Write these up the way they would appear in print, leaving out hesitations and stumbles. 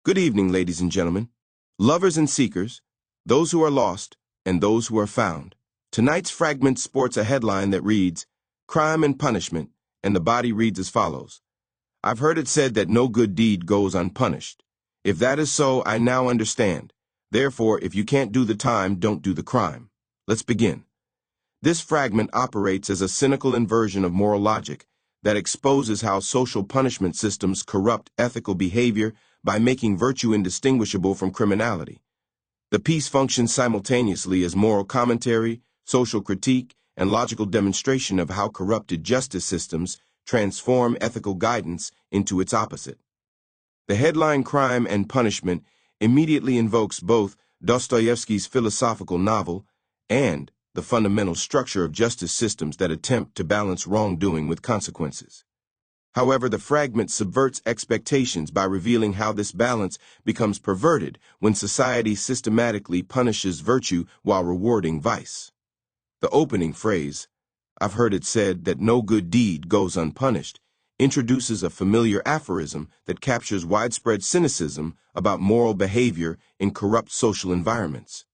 Good evening, ladies and gentlemen, lovers and seekers, those who are lost, and those who are found. Tonight's fragment sports a headline that reads, Crime and Punishment, and the body reads as follows. I've heard it said that no good deed goes unpunished. If that is so, I now understand. Therefore, if you can't do the time, don't do the crime. Let's begin. This fragment operates as a cynical inversion of moral logic that exposes how social punishment systems corrupt ethical behavior by making virtue indistinguishable from criminality. The piece functions simultaneously as moral commentary, social critique, and logical demonstration of how corrupted justice systems transform ethical guidance into its opposite. The headline Crime and Punishment immediately invokes both Dostoevsky's philosophical novel and the fundamental structure of justice systems that attempt to balance wrongdoing with consequences. However, the fragment subverts expectations by revealing how this balance becomes perverted when society systematically punishes virtue while rewarding vice. The opening phrase, I've heard it said that no good deed goes unpunished, introduces a familiar aphorism that captures widespread cynicism about moral behavior in corrupt social environments.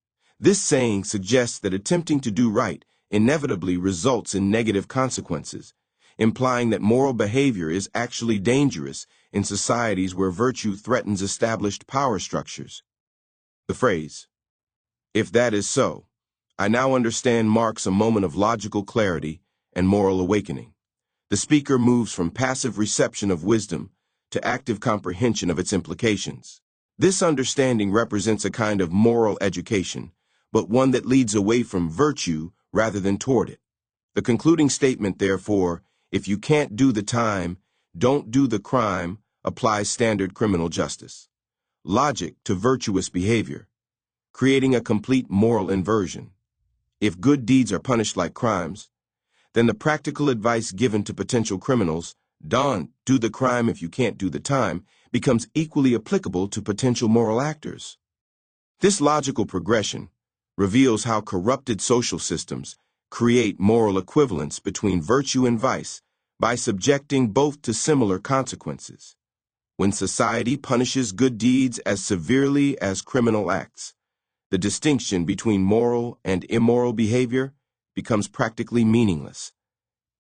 This saying suggests that attempting to do right inevitably results in negative consequences, implying that moral behavior is actually dangerous in societies where virtue threatens established power structures. The phrase, if that is so, I now understand, marks a moment of logical clarity and moral awakening. The speaker moves from passive reception of wisdom to active comprehension of its implications. This understanding represents a kind of moral education, but one that leads away from virtue rather than toward it. The concluding statement, therefore, if you can't do the time, don't do the crime, applies standard criminal justice logic to virtuous behavior, creating a complete moral inversion. If good deeds are punished like crimes, then the practical advice given to potential criminals, don't do the crime if you can't do the time, becomes equally applicable to potential moral actors. This logical progression reveals how corrupted social systems create moral equivalence between virtue and vice by subjecting both to similar consequences. When society punishes good deeds as severely as criminal acts, the distinction between moral and immoral behavior becomes practically meaningless.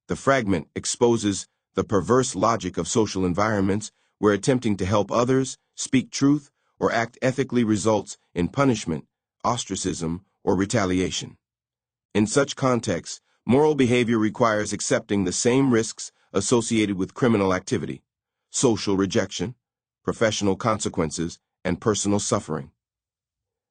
The fragment exposes the perverse logic of social environments where attempting to help others, speak truth, or act ethically results in punishment, ostracism, or retaliation. In such contexts, moral behavior requires accepting the same risks associated with criminal activity: social rejection, professional consequences, and personal suffering.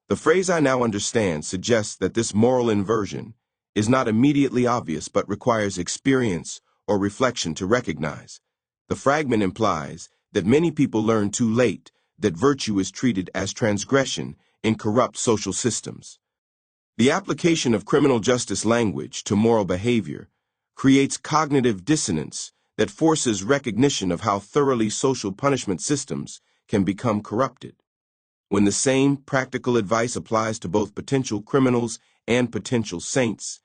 The phrase I now understand suggests that this moral inversion is not immediately obvious but requires experience or reflection to recognize. The fragment implies that many people learn too late that virtue is treated as transgression in corrupt social systems. The application of criminal justice language to moral behavior creates cognitive dissonance that forces recognition of how thoroughly social punishment systems can become corrupted. When the same practical advice applies to both potential criminals and potential saints,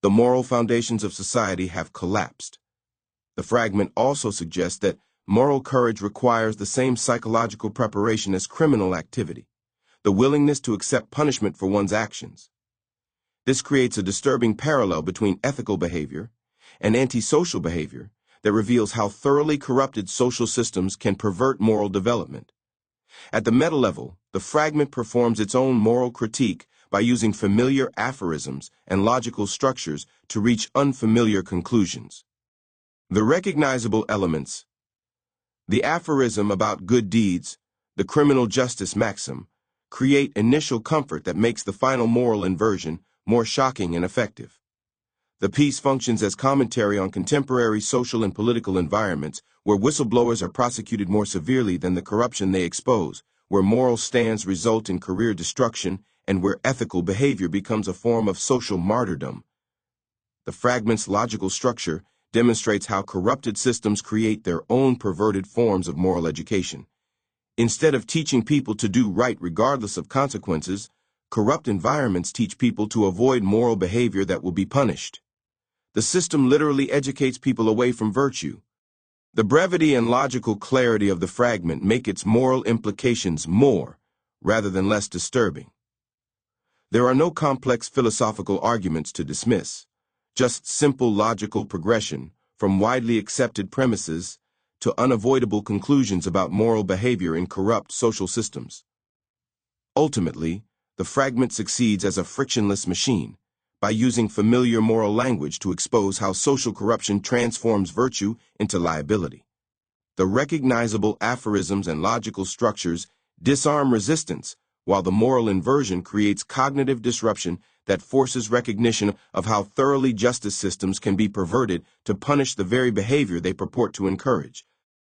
the moral foundations of society have collapsed. The fragment also suggests that moral courage requires the same psychological preparation as criminal activity, the willingness to accept punishment for one's actions. This creates a disturbing parallel between ethical behavior and antisocial behavior that reveals how thoroughly corrupted social systems can pervert moral development. At the meta level, the fragment performs its own moral critique by using familiar aphorisms and logical structures to reach unfamiliar conclusions. The recognizable elements: the aphorism about good deeds, the criminal justice maxim, create initial comfort that makes the final moral inversion more shocking and effective. The piece functions as commentary on contemporary social and political environments where whistleblowers are prosecuted more severely than the corruption they expose, where moral stands result in career destruction, and where ethical behavior becomes a form of social martyrdom. The fragment's logical structure demonstrates how corrupted systems create their own perverted forms of moral education. Instead of teaching people to do right regardless of consequences, corrupt environments teach people to avoid moral behavior that will be punished. The system literally educates people away from virtue, The brevity and logical clarity of the fragment make its moral implications more, rather than less disturbing. There are no complex philosophical arguments to dismiss, just simple logical progression from widely accepted premises to unavoidable conclusions about moral behavior in corrupt social systems. Ultimately, the fragment succeeds as a frictionless machine, by using familiar moral language to expose how social corruption transforms virtue into liability. The recognizable aphorisms and logical structures disarm resistance, while the moral inversion creates cognitive disruption that forces recognition of how thoroughly justice systems can be perverted to punish the very behavior they purport to encourage.